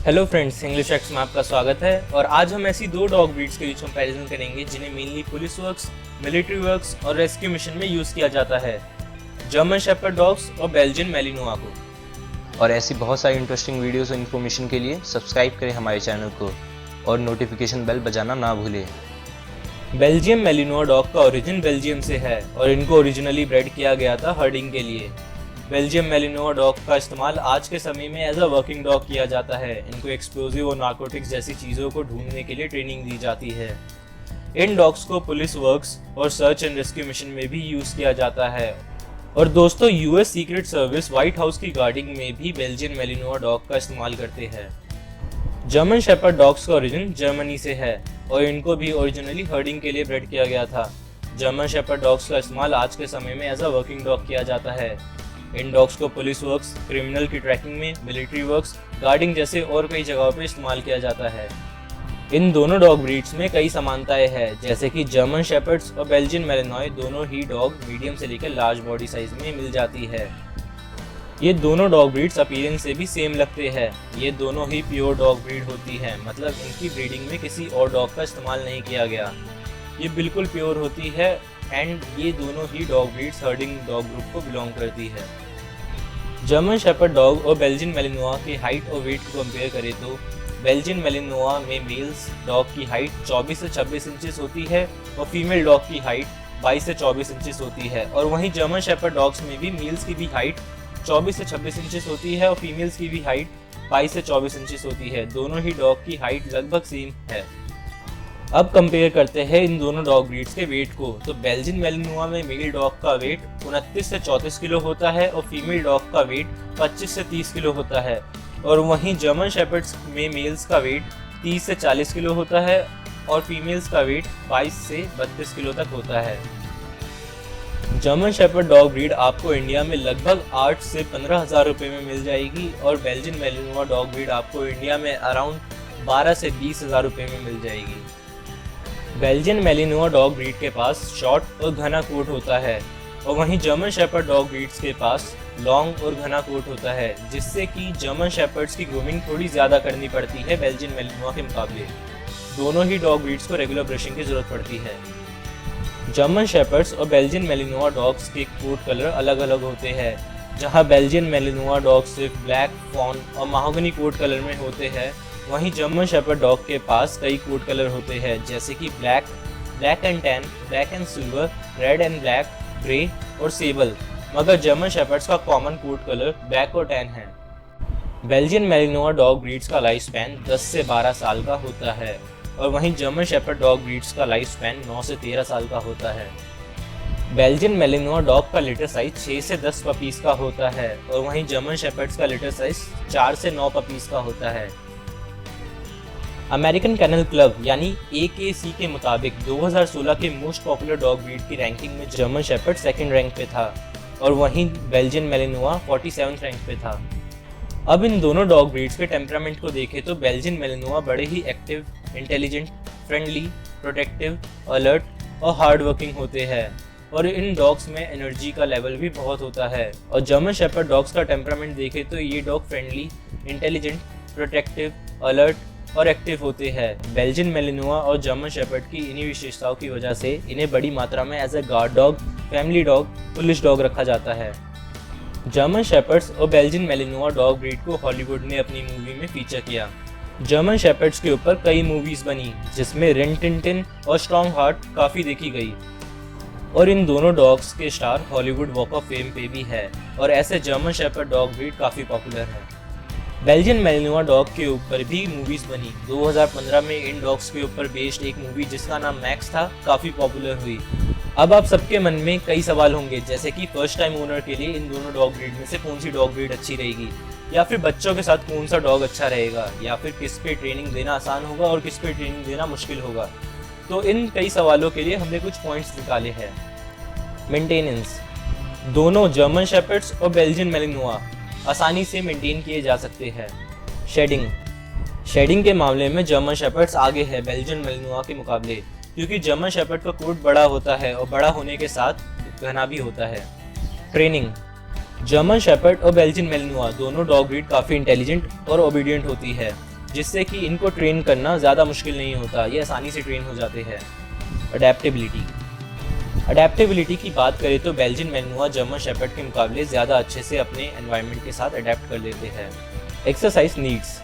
Hello friends, English x में आपका स्वागत है। और आज हम ऐसी दो डॉग ब्रीड्स के बीच कंपैरिजन करेंगे जिन्हें mainly police works, military works और रेस्क्यू मिशन में यूज किया जाता है, जर्मन शेपर्ड डॉग्स और बेल्जियन मैलिनोआ को। और ऐसी बहुत सारी इंटरेस्टिंग वीडियोस और इन्फॉर्मेशन के लिए सब्सक्राइब करें हमारे चैनल को और नोटिफिकेशन बेल बजाना ना भूलें। बेल्जियम मैलिनोआ डॉग का ओरिजिन बेल्जियम से है और इनको ओरिजिनली ब्रेड किया गया था हर्डिंग के लिए। बेल्जियम मैलिनोआ डॉग का इस्तेमाल आज के समय में एज अ वर्किंग डॉग किया जाता है। इनको एक्सप्लोजिव और नार्कोटिक्स जैसी चीज़ों को ढूंढने के लिए ट्रेनिंग दी जाती है। इन डॉग्स को पुलिस वर्क्स और सर्च एंड रेस्क्यू मिशन में भी यूज़ किया जाता है। और दोस्तों, US secret service white house की गार्डिंग में भी बेल्जियन मैलिनोआ डॉग का इस्तेमाल करते हैं। जर्मन शेपर्ड डॉग्स का ओरिजिन जर्मनी से है और इनको भी ओरिजिनली हर्डिंग के लिए ब्रेड किया गया था। जर्मन शेपर्ड डॉग्स का इस्तेमाल आज के समय में एज अ वर्किंग डॉग किया जाता है। इन डॉग्स को पुलिस वर्क्स, क्रिमिनल की ट्रैकिंग में, मिलिट्री वर्क्स, गार्डिंग जैसे और कई जगहों पर इस्तेमाल किया जाता है। इन दोनों डॉग ब्रीड्स में कई समानताएं हैं, जैसे कि जर्मन शेपर्ड्स और बेल्जियन मैलिनोआ दोनों ही डॉग मीडियम से लेकर लार्ज बॉडी साइज में मिल जाती है। ये दोनों डॉग ब्रीड्स अपीयरेंस से भी सेम लगते हैं। ये दोनों ही प्योर डॉग ब्रीड होती है, मतलब इनकी ब्रीडिंग में किसी और डॉग का इस्तेमाल नहीं किया गया। ये बिल्कुल प्योर होती है एंड ये दोनों ही dog breeds herding dog group को बिलोंग करती है। जर्मन शेपर्ड डॉग और बेल्जियन मैलिनोआ की हाइट और वेट को कंपेयर करें तो बेल्जियन मैलिनोआ में मेल्स डॉग की हाइट 24 से 26 इंचेस होती है और फीमेल डॉग की हाइट 22 से 24 इंचेस होती है। और वहीं जर्मन शेपर्ड डॉग्स में भी मेल्स की भी हाइट 24 से 26 इंचेस होती है और फीमेल्स की भी हाइट 22 से 24 इंचेस होती है। दोनों ही डॉग की हाइट लगभग सेम है। अब कंपेयर करते हैं इन दोनों डॉग ब्रीड्स के वेट को। तो बेल्जियन मैलिनोआ में मेल डॉग का वेट 29 से 34 किलो होता है और फीमेल डॉग का वेट 25 से 30 किलो होता है। और वहीं जर्मन शेपर्ड्स में मेल्स का वेट 30 से 40 किलो होता है और फीमेल्स का वेट 22 से 32 किलो तक होता है। जर्मन शेपर्ड डॉग ब्रीड आपको इंडिया में लगभग 8 से 15 हज़ार रुपये में मिल जाएगी और बेल्जियन मैलिनोआ डॉग ब्रीड आपको इंडिया में अराउंड 12 से 20 हज़ार रुपये में मिल जाएगी। बेल्जियन मैलिनोआ डॉग ब्रीड के पास शॉर्ट और घना कोट होता है और वहीं जर्मन शेपर्ड डॉग ब्रीड्स के पास लॉन्ग और घना कोट होता है, जिससे कि जर्मन शेपर्ड्स की ग्रूमिंग थोड़ी ज़्यादा करनी पड़ती है बेल्जियन मैलिनोआ के मुकाबले। दोनों ही डॉग ब्रीड्स को रेगुलर ब्रशिंग की ज़रूरत पड़ती है। जर्मन शेपर्ड्स और बेल्जियन मैलिनोआ डॉग्स के कोट कलर अलग अलग होते हैं। जहां बेल्जियन मैलिनोआ डॉग सिर्फ ब्लैक, फॉन और महागनी कोट कलर में होते हैं, वहीं जर्मन शेपर्ड डॉग के पास कई कोट कलर होते हैं, जैसे कि black, black and tan, black and silver, red and black, grey और सेबल। मगर जर्मन शेपर्ड्स का कॉमन कोट कलर ब्लैक और टैन है। बेल्जियन मैलिनोआ डॉग ब्रीड्स का लाइफ स्पैन 10 से 12 साल का होता है और वहीं जर्मन शेपर्ड डॉग ब्रीड्स का लाइफ स्पैन 9 से 13 साल का होता है। बेल्जियन मैलिनोआ डॉग का लिटर साइज 6 से 10 पपीज का होता है और वहीं जर्मन शेपर्ड्स का लिटर साइज 4 से 9 पपीज का होता है। अमेरिकन कैनल क्लब यानी AKC के मुताबिक 2016 के मोस्ट पॉपुलर डॉग ब्रीड की रैंकिंग में जर्मन शेपर्ड सेकंड रैंक पे था और वहीं बेल्जियन मैलिनोआ 47 रैंक पे था। अब इन दोनों डॉग ब्रीड्स के टेम्परामेंट को देखें तो बेल्जियन मैलिनोआ बड़े ही active, intelligent, friendly, protective, alert और हार्ड वर्किंग होते हैं और इन डॉग्स में एनर्जी का लेवल भी बहुत होता है। और जर्मन शेपर्ड डॉग्स का टेम्परामेंट देखें तो ये dog friendly, intelligent, protective, alert और एक्टिव होते हैं। बेल्जियन मैलिनोआ और जर्मन शेपर्ड की इन्हीं विशेषताओं की वजह से इन्हें बड़ी मात्रा में as a guard dog, family dog, police dog रखा जाता है। जर्मन शेपर्ड्स और बेल्जियन मैलिनोआ डॉग ब्रीड को हॉलीवुड ने अपनी मूवी में फीचर किया। जर्मन शेपर्ड्स के ऊपर कई मूवीज बनी, जिसमें रिन टिन टिन और स्ट्रॉन्ग हार्ट काफ़ी देखी गई और इन दोनों डॉग्स के star Hollywood walk of fame पे भी है और ऐसे जर्मन शेपर्ड डॉग ब्रीड काफ़ी पॉपुलर है। बेल्जियन मैलिनोआ डॉग के ऊपर भी मूवीज बनी। 2015 में इन डॉग्स के ऊपर बेस्ड एक मूवी जिसका नाम मैक्स था काफ़ी पॉपुलर हुई। अब आप सबके मन में कई सवाल होंगे, जैसे कि फर्स्ट टाइम ओनर के लिए इन दोनों डॉग ब्रीड में से कौन सी डॉग ब्रीड अच्छी रहेगी, या फिर बच्चों के साथ कौन सा डॉग अच्छा रहेगा, या फिर किस पे ट्रेनिंग देना आसान होगा और किस पे ट्रेनिंग देना मुश्किल होगा। तो इन कई सवालों के लिए हमने कुछ पॉइंट्स निकाले हैं। मेंटेनेंस। दोनों जर्मन शेपर्ड्स और बेल्जियन मैलिनोआ आसानी से मेंटेन किए जा सकते हैं। शेडिंग के मामले में जर्मन शेपर्ड्स आगे है बेल्जियन मैलिनोआ के मुकाबले, क्योंकि जर्मन शेपर्ड का कोट बड़ा होता है और बड़ा होने के साथ घना भी होता है। ट्रेनिंग। जर्मन शेपर्ड और बेल्जियन मैलिनोआ दोनों डॉग ब्रीड काफ़ी इंटेलिजेंट और ओबीडियंट होती है जिससे कि इनको ट्रेन करना ज़्यादा मुश्किल नहीं होता, ये आसानी से ट्रेन हो जाते हैं। अडेप्टेबिलिटी की बात करें तो बेल्जियन मैलनोआ जर्मन शेपर्ड के मुकाबले ज़्यादा अच्छे से अपने एनवायरनमेंट के साथ अडेप्ट कर लेते हैं। एक्सरसाइज नीड्स,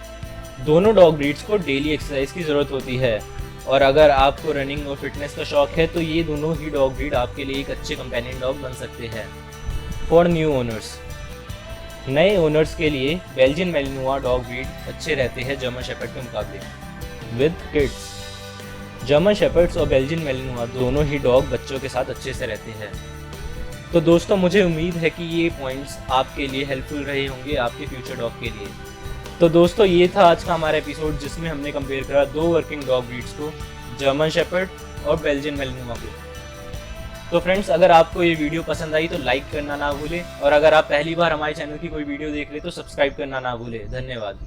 दोनों डॉग ब्रीड्स को डेली एक्सरसाइज की ज़रूरत होती है, और अगर आपको रनिंग और फिटनेस का शौक है तो ये दोनों ही डॉग ब्रीड आपके लिए एक अच्छे कंपेनियन डॉग बन सकते हैं। फॉर न्यू ओनर्स, नए ओनर्स के लिए बेल्जियन मैलनोआ डॉग ब्रीड अच्छे रहते हैं जर्मन शेपर्ड के मुकाबले। विद किड्स, जर्मन शेपर्ड्स और बेल्जियन मैलनोआ दोनों ही डॉग बच्चों के साथ अच्छे से रहते हैं। तो दोस्तों, मुझे उम्मीद है कि ये पॉइंट्स आपके लिए हेल्पफुल रहे होंगे आपके फ्यूचर डॉग के लिए। तो दोस्तों, ये था आज का हमारा एपिसोड जिसमें हमने कंपेयर करा दो वर्किंग डॉग ब्रीड्स को, जर्मन शेपर्ड और बेल्जियन मैलनोआ को। तो फ्रेंड्स, अगर आपको ये वीडियो पसंद आई तो लाइक करना ना भूलें, और अगर आप पहली बार हमारे चैनल की कोई वीडियो देख रहे तो सब्सक्राइब करना ना भूलें। धन्यवाद।